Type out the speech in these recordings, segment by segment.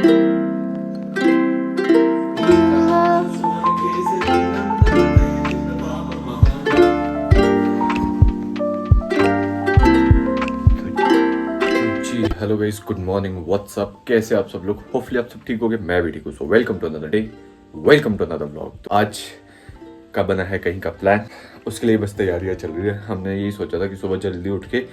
Hello guys, good morning, what's, कैसे आप सब लोग? होपफुली आप सब ठीक होगे, मैं भी ठीक हूँ। So welcome to another day, welcome to another vlog. तो आज का बना है कहीं का प्लान, उसके लिए बस तैयारियां चल रही है। हमने यही सोचा था कि सुबह जल्दी उठ के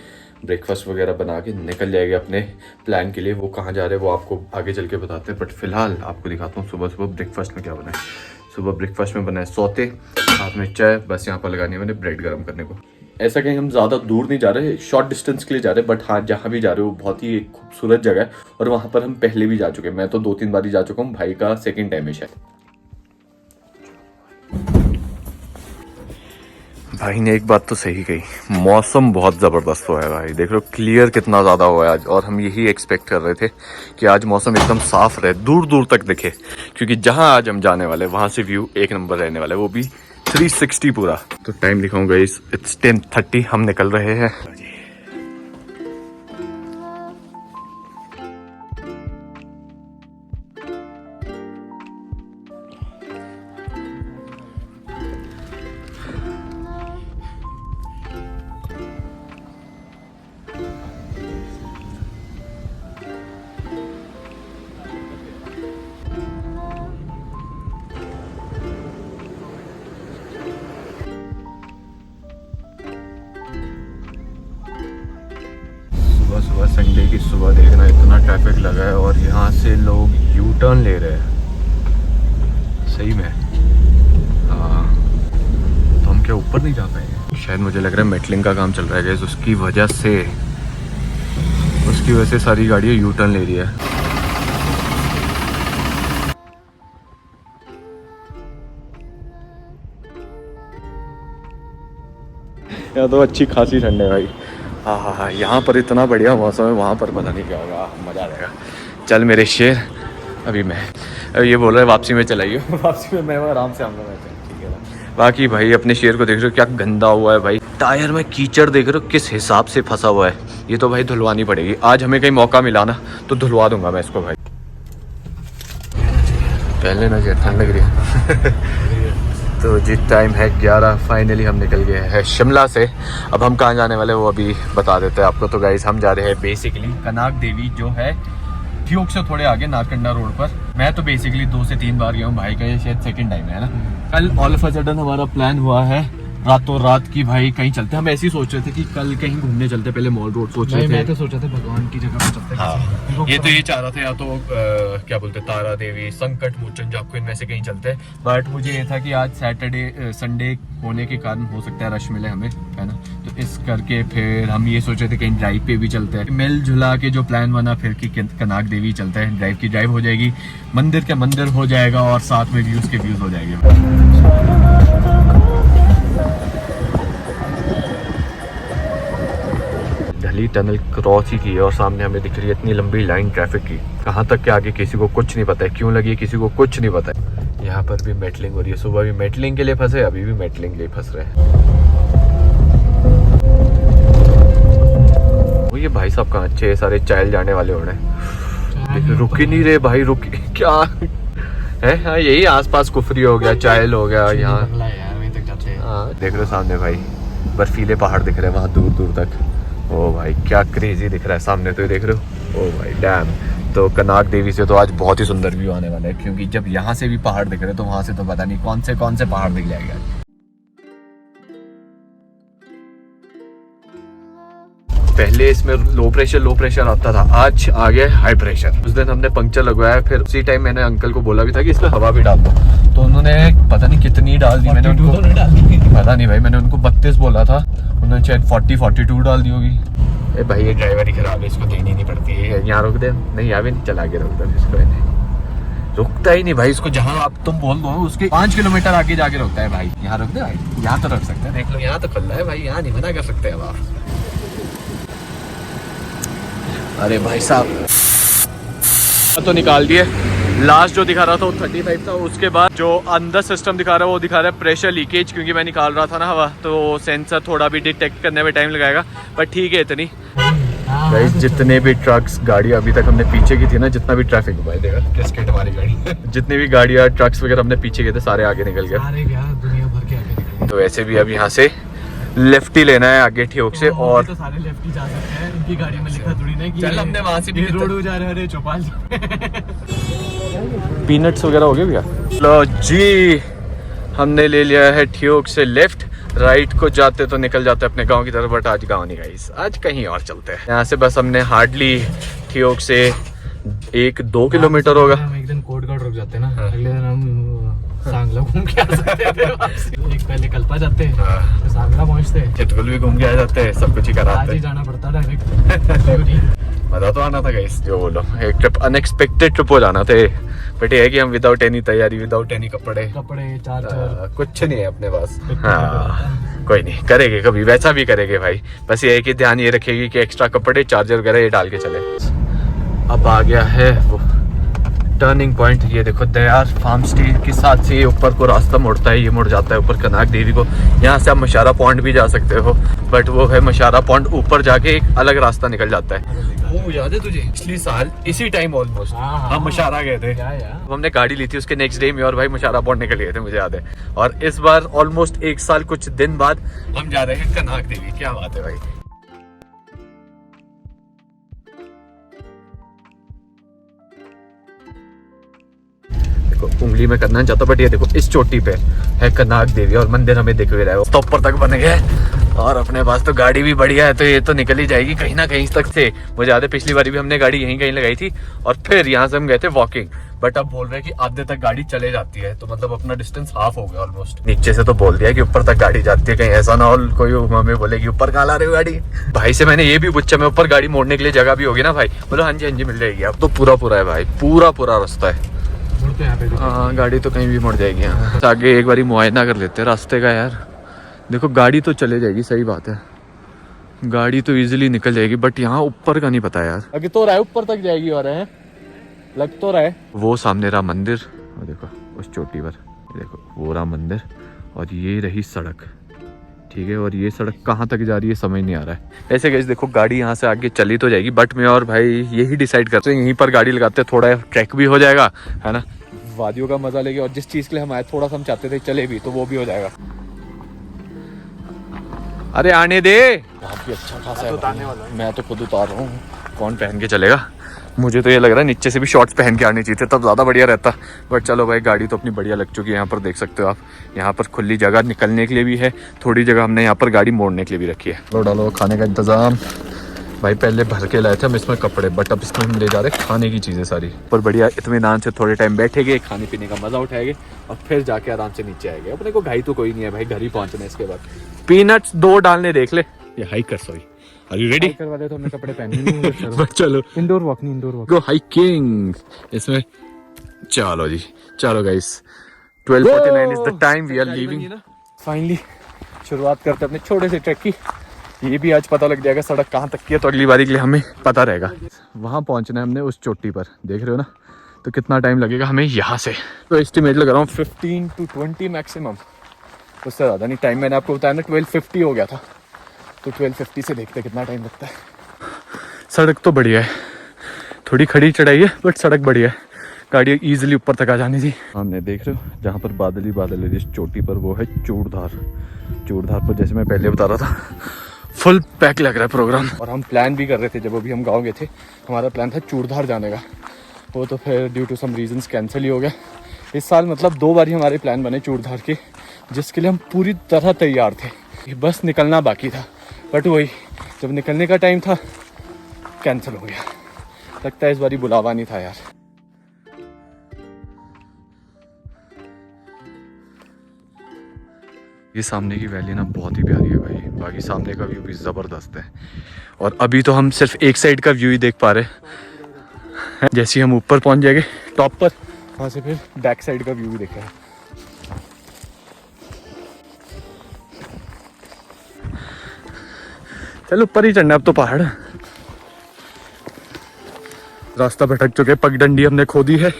ब्रेकफास्ट वगैरह बना के निकल जाएंगे अपने प्लान के लिए। वो कहाँ जा रहे हैं वो आपको आगे चल के बताते हैं, बट फिलहाल आपको दिखाता हूँ सुबह सुबह ब्रेकफास्ट में क्या बना है। सुबह ब्रेकफास्ट में बना है सौते, साथ में चाय, बस यहाँ पर लगानी है मैंने ब्रेड गर्म करने को। ऐसा कहीं हम ज़्यादा दूर नहीं जा रहे, शॉर्ट डिस्टेंस के लिए जा रहे, बट हाँ जहाँ भी जा रहे हो बहुत ही एक खूबसूरत जगह है और वहाँ पर हम पहले भी जा चुके हैं। मैं तो 2-3 बार ही जा चुका हूँ, भाई का सेकंड टाइम है शायद। भाई ने एक बात तो सही कही, मौसम बहुत ज़बरदस्त हुआ है भाई। देख लो क्लियर कितना ज़्यादा हुआ है आज, और हम यही एक्सपेक्ट कर रहे थे कि आज मौसम एकदम साफ रहे, दूर दूर तक दिखे, क्योंकि जहाँ आज हम जाने वाले वहाँ से व्यू एक नंबर रहने वाला है, वो भी 360 पूरा। तो टाइम दिखाऊंगा, इट्स 10:30, हम निकल रहे हैं। सुबह संडे की सुबह देखना, इतना ट्रैफिक लगा है और यहाँ से लोग यू टर्न ले रहे हैं सही में। हाँ, तो हम क्या ऊपर नहीं जा पाएंगे? शायद मुझे लग रहा है मेटलिंग का काम चल रहा है गाइस, उसकी वजह से सारी गाड़ियाँ यू टर्न ले रही है। यहाँ तो अच्छी खासी ठंड है भाई। हाँ, यहाँ पर इतना बढ़िया मौसम है, वहाँ पर पता नहीं क्या होगा, मज़ा आ जाएगा। चल मेरे शेर, अभी ये बोल रहा है वापसी में चलाइए। वापसी में मैं आराम से आऊँगा। मैं ठीक है। बाकी भाई अपने शेर को देख रहे हो क्या गंदा हुआ है भाई, टायर में कीचड़ देख रहे हो किस हिसाब से फंसा हुआ है। ये तो भाई धुलवानी पड़ेगी, आज हमें कहीं मौका मिला ना तो धुलवा दूंगा मैं इसको भाई। पहले ना जो ठंड लग रही है। तो जिस टाइम है 11, फाइनली हम निकल गए हैं शिमला से। अब हम कहाँ जाने वाले वो अभी बता देते हैं आपको। तो गाइस हम जा रहे हैं बेसिकली कनाक देवी, जो है ठियोग से थोड़े आगे नारकंडा रोड पर। मैं तो बेसिकली 2 से 3 बार गया हूँ, भाई का ये शायद सेकंड टाइम है ना। कल ऑल ऑफ अ सडन हमारा प्लान हुआ है रातों रात की भाई कहीं चलते। हम ऐसे ही सोच रहे थे कि कल कहीं घूमने चलते, पहले मॉल रोड सोच रहे थे। मैं तो सोचा था भगवान की जगह पर चलते। हाँ, ये तो ये चाह रहा था, या तो क्या बोलते तारा देवी, संकट मोचन, जाको, इनमें से कहीं चलते। बट मुझे ये था कि आज सैटरडे संडे होने के कारण हो सकता है रश मिले हमें, है ना। तो इस करके फिर हम ये सोच रहे थे कहीं ड्राइव पे भी चलते हैं। मिल जुला के जो प्लान बना फिर कि कनाक देवी चलते हैं, ड्राइव की ड्राइव हो जाएगी, मंदिर के मंदिर हो जाएगा और साथ में व्यूज के व्यूज हो जाएंगे। ढली टनल क्रॉस ही की है और सामने हमें दिख रही है इतनी लंबी लाइन ट्रैफिक की, कहाँ तक के आगे किसी को कुछ नहीं पता है, क्यों लगी है किसी को कुछ नहीं पता है। यहाँ पर भी मेटलिंग हो रही है, सुबह भी मेटलिंग के लिए फंसे, अभी भी मेटलिंग के लिए फंस रहे हैं। वो ये भाई साहब कहाँ अच्छे सारे चायल जाने वाले हो रहे, रुक ही नहीं रहे भाई, रुक क्या है। हाँ, यही आसपास कुफरी हो गया, चायल हो गया यहाँ। हाँ, देख लो सामने भाई बर्फीले पहाड़ दिख रहे हैं वहाँ दूर दूर तक। ओ भाई क्या क्रेजी दिख रहा है सामने, तो ये देख रहे हो। ओ भाई डैम। तो कनाक देवी से तो आज बहुत ही सुंदर व्यू आने वाला है, क्योंकि जब यहाँ से भी पहाड़ दिख रहे हैं तो वहाँ से तो पता नहीं कौन से पहाड़ दिख जाएगा। पहले इसमें लो प्रेशर आता था, आज आ गया हाई प्रेशर। उस दिन हमने पंक्चर लगवाया, फिर उसी टाइम मैंने अंकल को बोला भी था कि इसमें हवा भी डाल दो, तो उन्होंने पता नहीं कितनी डाल दी। मैंने उनको पता नहीं भाई, मैंने उनको 32 बोला था, उन्होंने शायद 40-42 डाल दी होगी। ए भाई ये ड्राइवर ही खराब है, इसको देनी नहीं पड़ती है। यहाँ रोक दे, नहीं यहाँ भी नहीं, चला के रोक दे इसको। रुकता ही नहीं भाई, इसको जहाँ आप तुम बोल दो उसके 5 किलोमीटर आगे जाके रोकता है भाई। यहाँ रोक दे भाई, यहाँ तो रोक सकते हैं, देख लो यहाँ तो खुला है भाई, यहाँ नहीं मना कर सकते अब आप। अरे भाई साहब तो निकाल दिए। लास्ट जो दिखा रहा था वो 35 था, उसके बाद जो अंदर सिस्टम दिखा रहा है वो दिखा रहा है प्रेशर लीकेज, क्योंकि मैं निकाल रहा था ना हवा, तो सेंसर थोड़ा भी डिटेक्ट करने में टाइम लगाएगा, पर ठीक है इतनी। गाइस जितने भी ट्रक्स गाड़ी अभी तक हमने पीछे की थी ना, जितना भी ट्रैफिक हुआ है, देखा कैसे हमारी गाड़ी जितने भी गाड़ियाँ ट्रक्स वगैरह हमने पीछे किए थे सारे आगे निकल गए। सारे क्या दुनिया भर के आगे निकले। तो वैसे भी अब यहाँ से लेफ्ट ही लेना है आगे ठियोग से। और तो सारे लेफ्ट ही जा सकते हैं, इनकी गाड़ी में लिखा थोड़ी ना कि चल हमने वहाँ से भी रोड हो जा रहे हैं चौपाल। पीनट्स वगैरह हो गए भैया। लो जी, हमने ले लिया है ठियोग से लेफ्ट। राइट को जाते तो निकल जाते अपने गांव की तरफ, बट आज गांव नहीं गाइस, आज कहीं और चलते हैं। यहाँ से बस हमने हार्डली ठियोग से 1-2 किलोमीटर होगा। हम एक दिन कोटगढ़ रुक जाते हैं ना, अगले दिन हम सांगला घूम के आ सकते हैं। एक पहले कल्पा जाते हैं, फिर सांगला पहुंचते हैं, चितकुल भी घूम के आ जाते हैं, सब कुछ ही आज कराते ही हैं। जाना पड़ता डायरेक्ट। मजा तो आना था गाइस, जो बोलो एक ट्रिप अनएक्सपेक्टेड ट्रिप हो जाना थे। बट ये है कि हम विदाउट एनी तैयारी, विदाउट एनी कपड़े चार्जर कुछ नहीं है अपने पास। हाँ कोई नहीं, करेंगे कभी, वैसा भी करेंगे भाई। बस ये है कि ध्यान ये रखेगी कि एक्स्ट्रा कपड़े चार्जर वगैरह ये डाल के चले। अब आ गया है वो टर्निंग पॉइंट, ये देखो दयार फार्म स्टे के साथ से ये ऊपर को रास्ता मुड़ता है, ये मुड़ जाता है ऊपर कनाक देवी को। यहाँ से आप मशारा पॉइंट भी जा सकते हो, बट वो है मशारा पॉइंट ऊपर जाके एक अलग रास्ता निकल जाता है। वो याद है तुझे पिछली साल इसी टाइम ऑलमोस्ट हम मशारा गए थे। हमने गाड़ी ली थी, उसके नेक्स्ट डे में और भाई मशारा पॉइंट निकल गए थे, मुझे याद है। और इस बार ऑलमोस्ट 1 साल कुछ दिन बाद हम जा रहे हैं कनाक देवी। क्या बात है भाई। उंगली में करना चाहता, बट ये देखो इस चोटी पे है कनाक देवी और मंदिर हमें दिख भी रहा है। तो ऊपर तक बन गए और अपने पास तो गाड़ी भी बढ़िया है, तो ये तो निकल ही जाएगी कहीं ना कहीं तक से। मुझे याद है पिछली बार भी हमने गाड़ी यहीं कहीं लगाई थी और फिर यहाँ से हम गए थे वॉकिंग। बट अब बोल रहे हैं कि आधे तक गाड़ी चले जाती है, तो मतलब अपना डिस्टेंस हाफ हो गया ऑलमोस्ट। नीचे से तो बोल दिया कि ऊपर तक गाड़ी जाती है, कहीं ऐसा ना हो कोई हमें बोले कि ऊपर कहाँ ला रहे हो गाड़ी। भाई से मैंने ये भी पूछा, मैं ऊपर गाड़ी मोड़ने के लिए जगह भी होगी ना भाई? बोलो हाँ जी मिल जाएगी। अब तो पूरा है भाई, पूरा रास्ता है। हाँ गाड़ी तो कहीं भी मुड़ जाएगी। यहाँ आगे एक बारी मुआयना कर लेते हैं रास्ते का यार। देखो गाड़ी तो चले जाएगी, सही बात है, गाड़ी तो इजीली निकल जाएगी, बट यहाँ ऊपर का नहीं पता यार। आगे तो रहा है ऊपर तक जाएगी और है लग तो रहा है। वो सामने रहा मंदिर और देखो उस चोटी पर देखो वो रहा मंदिर और ये रही सड़क, ठीक है। और ये सड़क कहाँ तक जा रही है समझ नहीं आ रहा है। ऐसे गाइस देखो गाड़ी यहाँ से आगे चली तो जाएगी, बट मैं और भाई यही डिसाइड करते हैं यहीं पर गाड़ी लगाते हैं, थोड़ा ट्रैक भी हो जाएगा है ना, वादियों का मजा लेंगे और जिस चीज के लिए हम आए थोड़ा सा हम चाहते थे चले भी, तो वो भी हो जाएगा। अरे आने दे, काफी अच्छा खासा है। मैं तो खुद उतार रहा हूँ, कौन पहन के चलेगा? मुझे तो ये लग रहा है नीचे से भी शॉर्ट्स पहन के आने चाहिए, तब ज़्यादा बढ़िया रहता। बट चलो भाई गाड़ी तो अपनी बढ़िया लग चुकी है। यहाँ पर देख सकते हो आप, यहाँ पर खुली जगह निकलने के लिए भी है, थोड़ी जगह हमने यहाँ पर गाड़ी मोड़ने के लिए भी रखी है। लो डालो खाने का इंतज़ाम। भाई पहले भर के लाए थे हम इसमें कपड़े, बट अब इसमें हम ले जा रहे हैं खाने की चीज़ें सारी। पर बढ़िया इत्मीनान से थोड़े टाइम बैठेंगे, खाने पीने का मज़ा उठाएंगे और फिर जाके आराम से नीचे आएंगे। अपने को घाई तो कोई नहीं है भाई, घर ही पहुँचना है। इसके बाद पीनट्स 2 डालने देख ले, ये हाइक कर सॉरी। Are you ready? करवा दे तो हमने कपड़े पहने। चलो इंडोर वॉक नहीं, इंडोर वॉक। गो हाइकिंग इसमें। चलो जी चलो guys, 12:49 is the time, we are leaving. Finally शुरुआत करते हैं अपने छोटे से ट्रैक की। ये भी आज पता लग जाएगा सड़क कहाँ तक की है, तो अगली बारी के लिए हमें पता रहेगा। वहाँ पहुँचना है हमने उस चोटी पर, देख रहे हो ना, तो कितना टाइम लगेगा हमें यहाँ से। तो एस्टिमेट लगा रहा हूँ 15 to 20 मैक्सिमम, उससे ज़्यादा नहीं। टाइम मैंने आपको बताया ना 12:50 हो गया था, तो 12:50 से देखते कितना टाइम लगता है। सड़क तो बढ़िया है, थोड़ी खड़ी चढ़ाई है बट सड़क बढ़िया है, गाड़ी इजीली ऊपर तक आ जानी थी। हमने देख रहे हो जहाँ पर बादल ही बादल है जिस चोटी पर, वो है चूड़धार। चूड़धार पर जैसे मैं पहले बता रहा था फुल पैक लग रहा है प्रोग्राम। और हम प्लान भी कर रहे थे, जब अभी हम गाँव गए थे हमारा प्लान था चूड़धार जाने का, वो तो फिर due to some reasons cancel ही हो गया। इस साल मतलब 2 बार ही हमारे प्लान बने चूड़धार के, जिसके लिए हम पूरी तरह तैयार थे, बस निकलना बाकी था। बट वही जब निकलने का टाइम था कैंसिल हो गया। लगता है इस बारी बुलावा नहीं था यार। ये सामने की वैली ना बहुत ही प्यारी है भाई, बाकी सामने का व्यू भी ज़बरदस्त है। और अभी तो हम सिर्फ एक साइड का व्यू ही देख पा रहे हैं, जैसे ही हम ऊपर पहुंच जाएंगे टॉप पर, वहाँ से फिर बैक साइड का व्यू भी देखेंगे। चलो ऊपर ही चढ़ना, अब तो पहाड़। रास्ता भटक चुके, पगडंडी हमने खो दी है,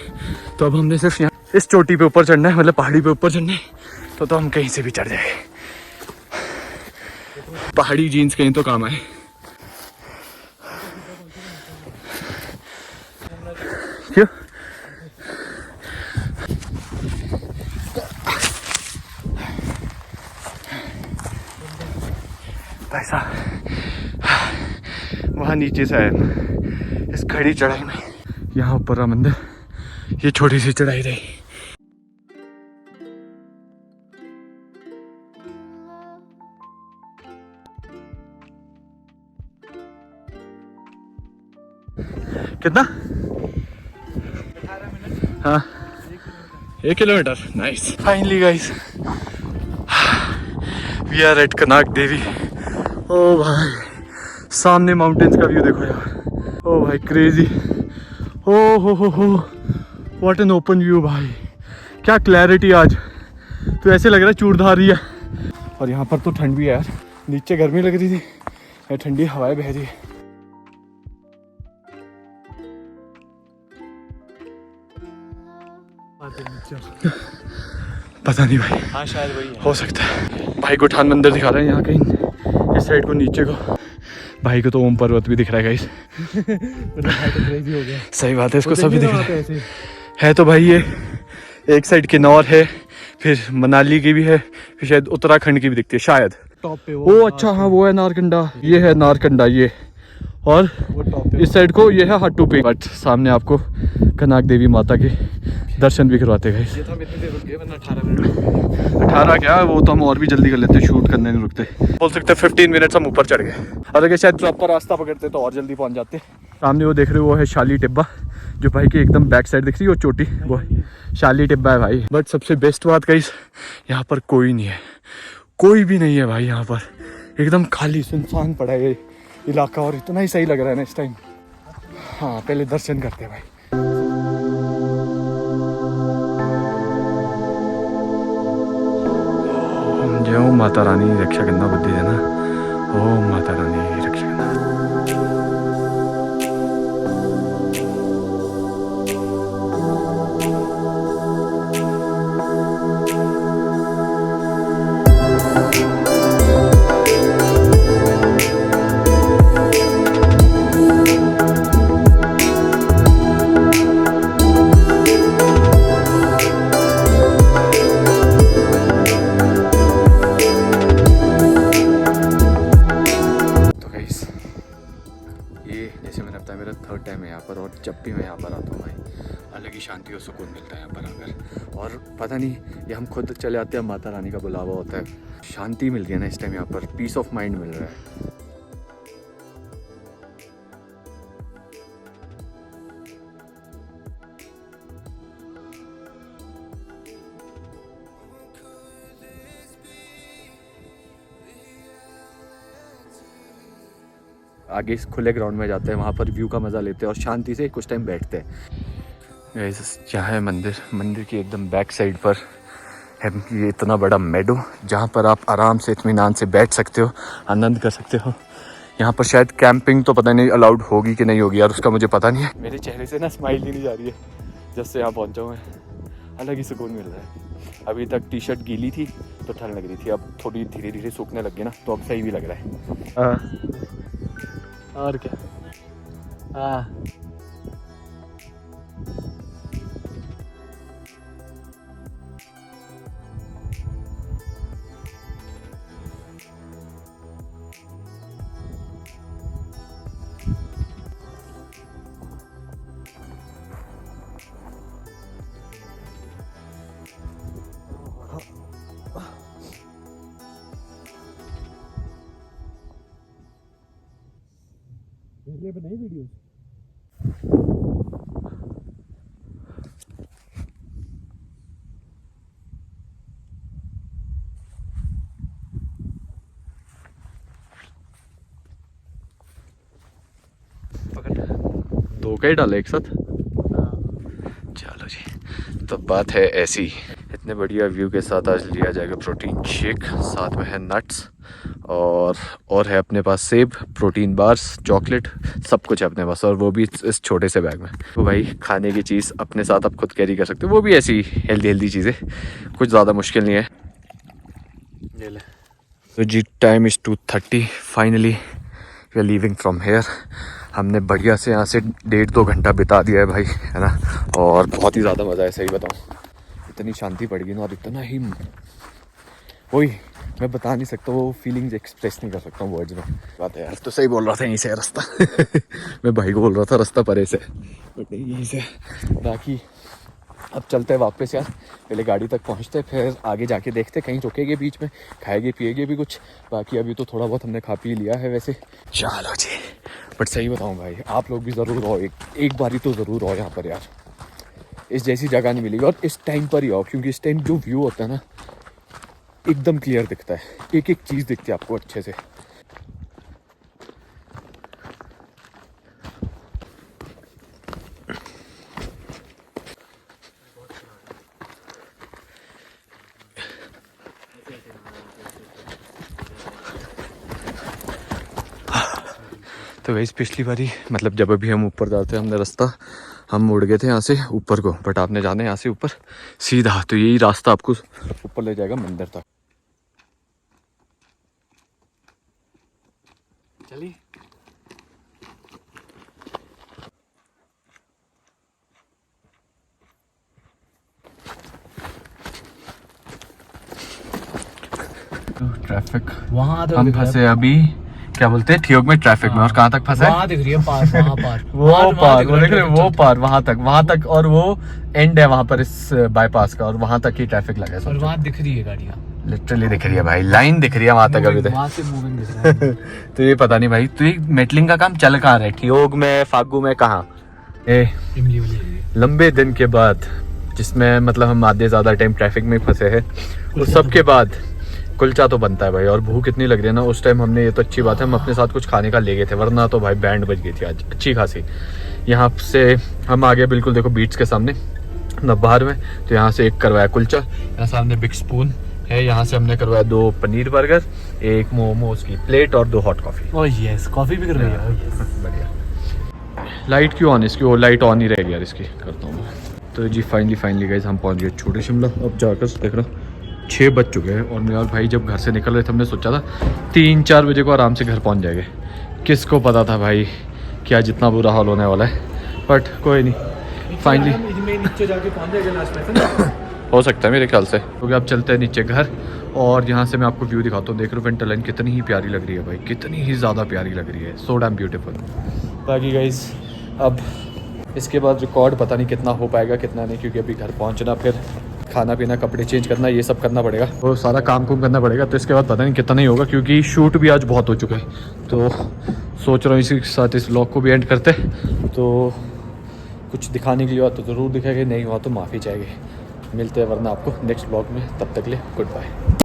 तो अब हमने सिर्फ यहाँ इस चोटी पे ऊपर चढ़ना है, मतलब पहाड़ी पे ऊपर चढ़ना है, तो हम कहीं से भी चढ़ जाए। पहाड़ी जीन्स कहीं तो काम आए। क्यों? भाई साहब वहाँ नीचे से आया इस खड़ी चढ़ाई में, यहाँ ऊपर रहा मंदिर, ये छोटी सी चढ़ाई रही। कितना? 18 मिनट। हाँ 1 kilometre. Nice. Finally guys we are at Kanak Devi. ओ भाई सामने माउंटेन्स का व्यू देखो यार। ओ भाई क्रेजी। ओ हो व्हाट एन ओपन व्यू भाई, क्या क्लैरिटी आज तो ऐसे लग रहा है चूड़धार ही है। और यहाँ पर तो ठंड भी है यार, नीचे गर्मी लग रही थी, यहाँ ठंडी हवाएं बह रही है। पता नहीं भाई, हाँ शायद वही है। हो सकता है। भाई को ठान मंदिर दिखा रहे हैं यहाँ कहीं, इस साइड को नीचे को। भाई को तो ओम पर्वत भी दिख रहा है गाइस। क्रेजी हो गया। सही बात है, इसको सभी दिख रहा है। तो भाई ये एक साइड किन्नौर है, फिर मनाली की भी है, फिर शायद उत्तराखंड की भी दिखती है शायद। टॉप पे वो अच्छा हाँ वो है नारकंडा, ये है नारकंडा ये। और वो टॉप पे इस साइड को ये है हट्टू पे। बट सामने आपको कनाक देवी माता के दर्शन भी करवाते गए। ये तो हम इतनी देर रुक गए, वरना 18 मिनट। 18 क्या, वो तो हम और भी जल्दी कर लेते, शूट करने नहीं रुकते। बोल सकते 15 मिनट हम ऊपर चढ़ गए, और अगर शायद प्रॉपर रास्ता पकड़ते तो और जल्दी पहुंच जाते। सामने वो देख रहे हो वो है शाली टिब्बा, जो भाई की एकदम बैक साइड दिख रही है, वो चोटी वो है शाली टिब्बा है भाई। बट सबसे बेस्ट बात गाइस, यहाँ पर कोई नहीं है, कोई भी नहीं है भाई। यहाँ पर एकदम खाली सुनसान पड़ा है ये इलाका, और इतना ही सही लग रहा है ना इस टाइम। हाँ पहले दर्शन करते हैं भाई। जय ओम माता रानी रक्षा करना बुद्धि देना, ओम माता रानी रक्षा करना। जैसे मैंने बताया मेरा 3rd टाइम है यहाँ पर, और जब भी मैं यहाँ पर आता हूँ भाई अलग ही शांति और सुकून मिलता है यहाँ पर आकर। और पता नहीं ये हम खुद चले आते हैं, माता रानी का बुलावा होता है, शांति मिलती है ना इस टाइम यहाँ पर, पीस ऑफ माइंड मिल रहा है। आगे इस खुले ग्राउंड में जाते हैं, वहाँ पर व्यू का मज़ा लेते हैं और शांति से कुछ टाइम बैठते हैं। यहाँ है मंदिर, मंदिर की एकदम बैक साइड पर है ये इतना बड़ा मेडो, जहाँ पर आप आराम से इत्मीनान से बैठ सकते हो, आनंद कर सकते हो। यहाँ पर शायद कैंपिंग तो पता नहीं अलाउड होगी कि नहीं होगी यार, उसका मुझे पता नहीं है। मेरे चेहरे से ना स्माइल ही नहीं जा रही है जब से यहाँ पहुँचा हूँ मैं, अलग ही सुकून मिल रहा है। अभी तक टी शर्ट गीली थी तो ठंड लग रही थी, अब थोड़ी धीरे धीरे सूखने लग गई ना, तो अब सही भी लग रहा है। और क्या। हाँ पहले बनाई वीडियो। दो का ही डाला एक साथ। चलो जी, तो बात है ऐसी। इतने बढ़िया व्यू के साथ आज लिया जाएगा प्रोटीन शेक, साथ में है नट्स और है अपने पास सेब, प्रोटीन बार्स, चॉकलेट, सब कुछ है अपने पास, और वो भी इस छोटे से बैग में। तो भाई खाने की चीज़ अपने साथ आप खुद कैरी कर सकते हो, वो भी ऐसी हेल्दी चीज़ें, कुछ ज़्यादा मुश्किल नहीं है। ये ले। तो जी time is 2:30, finally we are leaving from here. हमने बढ़िया से यहाँ से 1.5-2 घंटा बिता दिया है भाई, है ना। और बहुत ही ज़्यादा मज़ा है, सही बताऊँ। इतनी शांति पड़ गई ना, और इतना ही वही मैं बता नहीं सकता, वो फीलिंग्स एक्सप्रेस नहीं कर सकता हूँ वर्ड्स में। बात है यार, तो सही बोल रहा था, यहीं से है रास्ता। मैं भाई को बोल रहा था रास्ता परे से, बट नहीं यहीं से। बाकी अब चलते हैं वापस यार, पहले गाड़ी तक पहुंचते, फिर आगे जाके देखते कहीं रुकेंगे बीच में, खाएंगे पिएंगे भी कुछ। बाकी अभी तो थोड़ा बहुत हमने खा पी लिया है वैसे। चलो जी, बट सही बताऊं भाई, आप लोग भी ज़रूर आओ, एक बारी तो ज़रूर आओ यहाँ पर यार। इस जैसी जगह नहीं मिलेगी, और इस टाइम पर ही आओ, क्योंकि इस टाइम जो व्यू होता है ना एकदम क्लियर दिखता है, एक एक चीज़ दिखती है आपको अच्छे से। तो वैसे पिछली बारी मतलब जब अभी हम ऊपर जाते हैं, हमने रास्ता हम मुड़ गए थे यहाँ से ऊपर को, बट आपने जाना है यहाँ से ऊपर सीधा, तो यही रास्ता आपको ऊपर ले जाएगा मंदिर तक। चलिए ट्रैफिक वहाँ तो हम फंसे अभी, क्या बोलते हैं, ठियोग में ट्रैफिक में। और कहाँ तक फंसे? वहाँ दिख रही है पार, वहाँ पार वो पार, वो देख रहे हो, वो पार, वहाँ तक, और वो एंड है वहाँ पर इस बाईपास का, और वहाँ तक ही ट्रैफिक लगा है। और वहाँ दिख रही है गाड़ियाँ, लिटरली दिख रही है भाई, लाइन दिख रही है वहाँ तक अभी तक। वहाँ से मूविंग दिख रहा है। तो ये पता नहीं भाई, तो ये मेटलिंग का काम चल कहाँ रहा है, ठियोग में, फागू में, कहाँ? इमली वाली लंबे दिन के बाद, जिसमें मतलब हम आधे ज़्यादा टाइम ट्रैफिक में फंसे हैं, उस सब के बाद कुलचा तो बनता है भाई। और भूख इतनी लग रही है ना, उस टाइम हमने, ये तो अच्छी बात है, हम अपने साथ कुछ खाने का ले गए थे, वरना तो भाई बैंड बज गई थी आज अच्छी खासी। यहाँ से हम आ गए बिल्कुल, देखो बीट्स के सामने नब्बार में, तो यहाँ से एक करवाया कुलचा, यहाँ सामने बिग स्पून है, यहाँ से हमने करवाया 2 पनीर बर्गर, एक मोमोज की प्लेट और 2 hot coffee. Oh yes, coffee भी कर रही है। बढ़िया। लाइट क्यों ऑन, इसकी वो लाइट ऑन ही रहेगी यार, इसकी करता हूँ मैं। तो जी फाइनली गाइस हम पहुँच गए छोटे शिमला। अब जाकर देख रहा 6 बज चुके हैं, और मेरे भाई जब घर से निकल रहे थे हमने सोचा था 3-4 बजे को आराम से घर पहुंच जाएंगे। किसको पता था भाई कि आज इतना बुरा हाल होने वाला है, बट कोई नहीं, फाइनली नीचे जाके पहुंच जाएगा लास्ट में। हो सकता है मेरे ख्याल से। क्योंकि अब चलते हैं नीचे घर, और यहाँ से मैं आपको व्यू दिखाता हूँ। देख रहे हो विंटर लाइन कितनी ही प्यारी लग रही है भाई, कितनी ही ज़्यादा प्यारी लग रही है, सो डैम ब्यूटीफुल। बाकी गाइस अब इसके बाद रिकॉर्ड पता नहीं कितना हो पाएगा कितना नहीं, क्योंकि अभी घर पहुँचना, फिर खाना पीना, कपड़े चेंज करना, ये सब करना पड़ेगा, वो सारा काम करना पड़ेगा। तो इसके बाद पता नहीं कितना ही होगा, क्योंकि शूट भी आज बहुत हो चुका है। तो सोच रहा हूँ इसी के साथ इस व्लॉग को भी एंड करते। तो कुछ दिखाने के लिए हुआ तो ज़रूर दिखाएंगे, नहीं हुआ तो माफ़ी चाहेंगे। मिलते हैं वरना आपको नेक्स्ट व्लॉग में, तब तक ले गुड बाय।